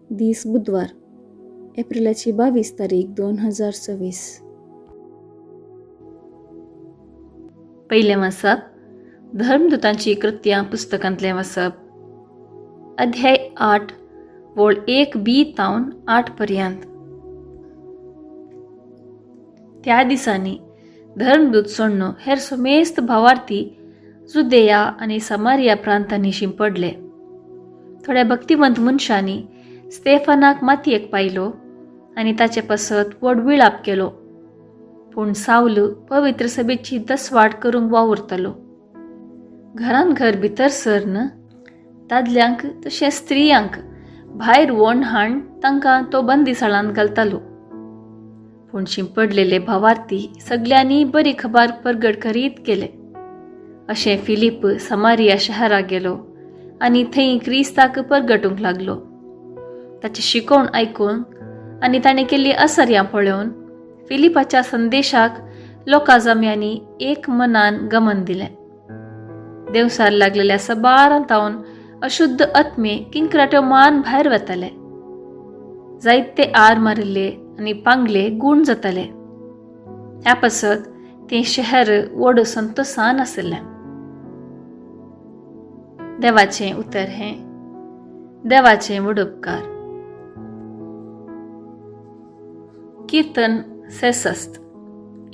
दीस बुधवार, एप्रिलाची 22 तारीख 2026. पहिले वाचप धर्मदूतांची कृत्यां पुस्तकांतले वाचप. अध्याय 8 वोळ 1b तावन 8 पर्यंत. त्या दिसांनी धर्मदूत सोडणो हेर सोमेस्त भावार्थी जुदेया आणि समारिया प्रांतांनी शिंपडले. थोड्या भक्तिवंत मनशांनी स्तेफानाक मातयेक पायलो आणि ताचे पासत व्हड विळाप केलो. पूण साऊल पवित्र सभेची दसवाट करूंक वावुरतालो. घरान घर भितर सरन दादल्यांक तशें स्त्रियांक भायर वोण हाण तांकां तो बंदिसाळांत घालतालो. पूण शिंपडलेले भावार्थी सगळ्यांनी बरी खबर परगट करीत गेले. अशें फिलीप समारिया शहराक गेलो आनी थंय क्रिस्ताक परगटूंक लागलो. ताचे शिकोवण आयकून आनी ताणें केल्ली आसर्यां पळोवन फिलिपाच्या संदेशाक लोकां जम्यांनी एक मनान गमन दिलें. देवसार लागलेल्या सबारांतावन अशुद्ध आत्मे किंकराट्यो मान भायर वताले. जायते आर मारिल्ले आनी पांगले गूण जाताले. ह्या पासत तें शहर व्हड संतोषान आसलें. देवाचें उतर हें देवाचें व्हड उपकार. कीर्तन 66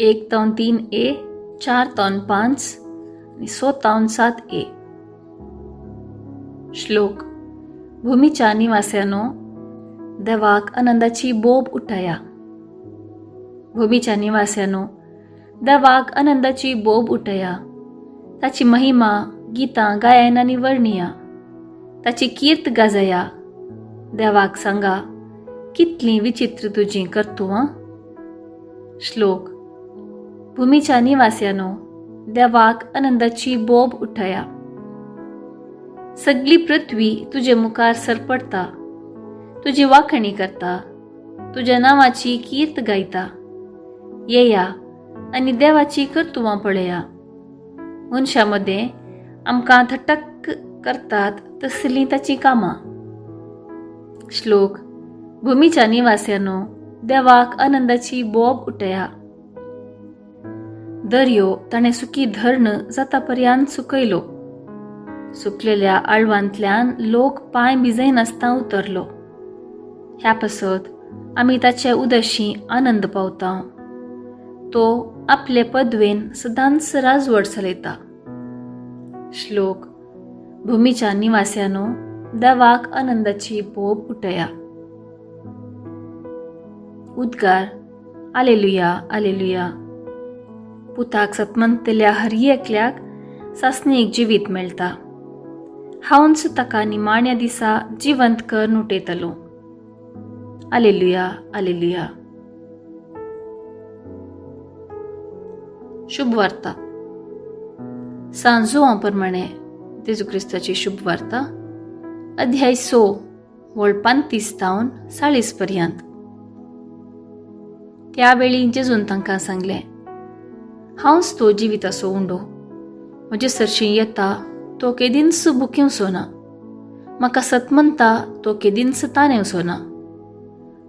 1-3a 4-5 आणि 6-7a. श्लोक. भूमीच्या निवास्यानो, देवाक आनंदाची बोब उठाया. भूमीच्या निवास्यानो, देवाक आनंदाची बोब उठया. ताची महिमा गीतां गायनांनी वर्णिया. ताची कीर्त गाजया. देवाक सांगा, कितली विचित्र तुजी कर्तुवां. श्लोक. भूमीच्या निवास्यानो, देवाक आनंदाची बोब उठया. सगळी पृथ्वी तुजे मुखार सरपडता. तुजी वाखणी करता. तुज्या नांवाची कीर्त गायता. येया आनी देवाची कर्तुवां पळया. मनशां मदें आमकां थटक करतात तसलीं ताची कामां. श्लोक. भूमीच्या निवास्यानो, देवाक आनंदाची बोब उठया. दर्यो ताणें सुकी धरण जाता पर्यंत सुकयलो. सुकलेल्या आळवांतल्यान लोक पांय भिजयनासतना उतरलो. ह्या पासत आमी ताचे उदशी आनंद पावता. तो आपले पदवेन सदांच राजवट चलयता. श्लोक. भूमीच्या निवास्यानो, देवाक आनंदाची बोब उठया. उद्गार. आलेलुया आलेलुया. पुताक सतमंतल्या हर एकल्याक सासणीक जिवीत मेळटा. हांवच ताका निमाण्या दिसा जिवंत कर उठयतलो. आलेलुया आलेलुया. शुभ वार्ता. सांजुवां प्रमाणे जेजू क्रिस्ताची शुभ वार्ता. अध्याय 6 वोळ 35-40 पर्यंत. त्यावेळी जेजून तांकां सांगलें, हांवच तो जिविताचो उंडो. म्हजे सरशीं येता तो केदींच भुकेवचो ना. म्हाका सतमंता तो केदींच ताणेवचो ना.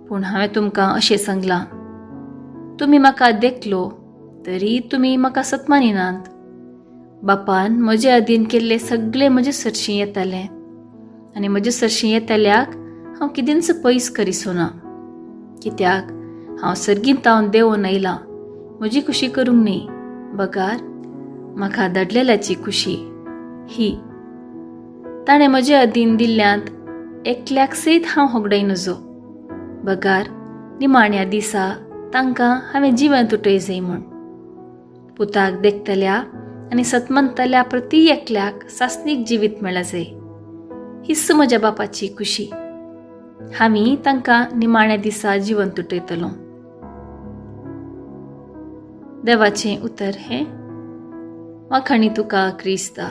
पूण हांवें तुमकां अशें सांगलां, तुमी म्हाका देखलो तरी तुमी म्हाका सतमानिनात. बापान म्हजे अधीन केल्ले सगळे म्हजे सरशीं येताले आनी म्हजे सरशीं येतल्याक हांव केदींच पयस करिसो ना. कित्याक हांव सर्गींतावन देंवोन आयलां म्हजी खुशी करूंक न्ही, बगार म्हाका धाडलेल्याची खुशी ही. ताणें म्हजे अधीन दिल्ल्यांत एकल्याक सयत हांव होगडाय नजो. बगार निमाण्या दिसा तांकां हांवें जिवंत उठय जाय म्हूण. पुताक देखतल्या आनी सतमंतल्या प्रती एकल्याक सासणीक जिवीत मेळ्ळा जाय. हिस्स म्हज्या बापाची खुशी. हांवी तांकां निमाण्या दिसा जिवंत उठयतलो. देवाचें उतर हें वाखाणी तुका क्रिस्ता.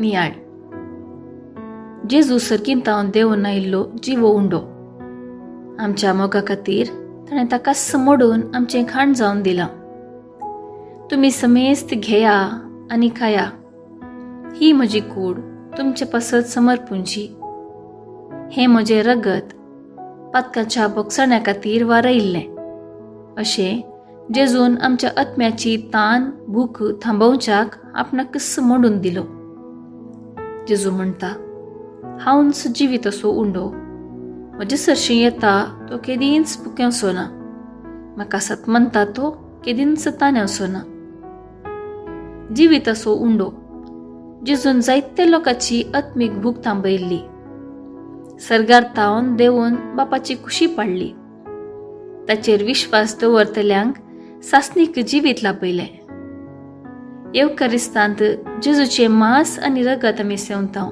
नियाळ. जेजू सर्गींतावन देंवोन आयिल्लो जिवो उंडो. आमच्या मोगा खातीर ताणें ताका मोडून आमचें खाण जावन दिलां. तुमी समेस्त घेया आनी खाया. ही म्हजी कूड तुमचे पसत समर्पूंची. हे म्हजे रगत पातकाच्या बोगसण्या खातीर वारयल्लें. अशें जेजून आमच्या आत्म्याची तान भूक थांबोवच्याक आपणाक किस्स मोडून दिलो. जेजू म्हणटा, हांवच जिवीत असो उंडो. म्हजे सरशी येता तो केदींच भुकेवसो ना. म्हाका सत म्हणटा तो केदींच ताणेवसो ना. जिवीत असो उंडो. जेजून जायत्या लोकांची आत्मीक भूक थांबयल्ली. सर्गार तावन देवून बापाची खुशी पाडली. ताचेर विश्वास दवरतल्यांक सासनीक जिवीत लाभयलें. येवकारिस्तांत जेजूचे मांस आनी रगत आमी सेवतांव.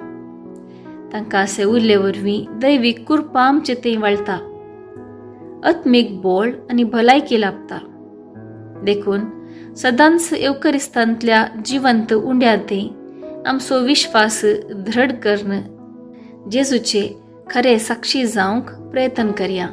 तांकां अशें उरले वरवीं दैवीक कृपा आमचे थंय वाळटा. आत्मीक बोळ आनी भलायकी लाभता. देखून सदांच येवकारिस्तांतल्या जिवंत उंड्या थंय आमचो विश्वास दृढ करून जेजूचे खरे साक्षी जावंक प्रयत्न करया.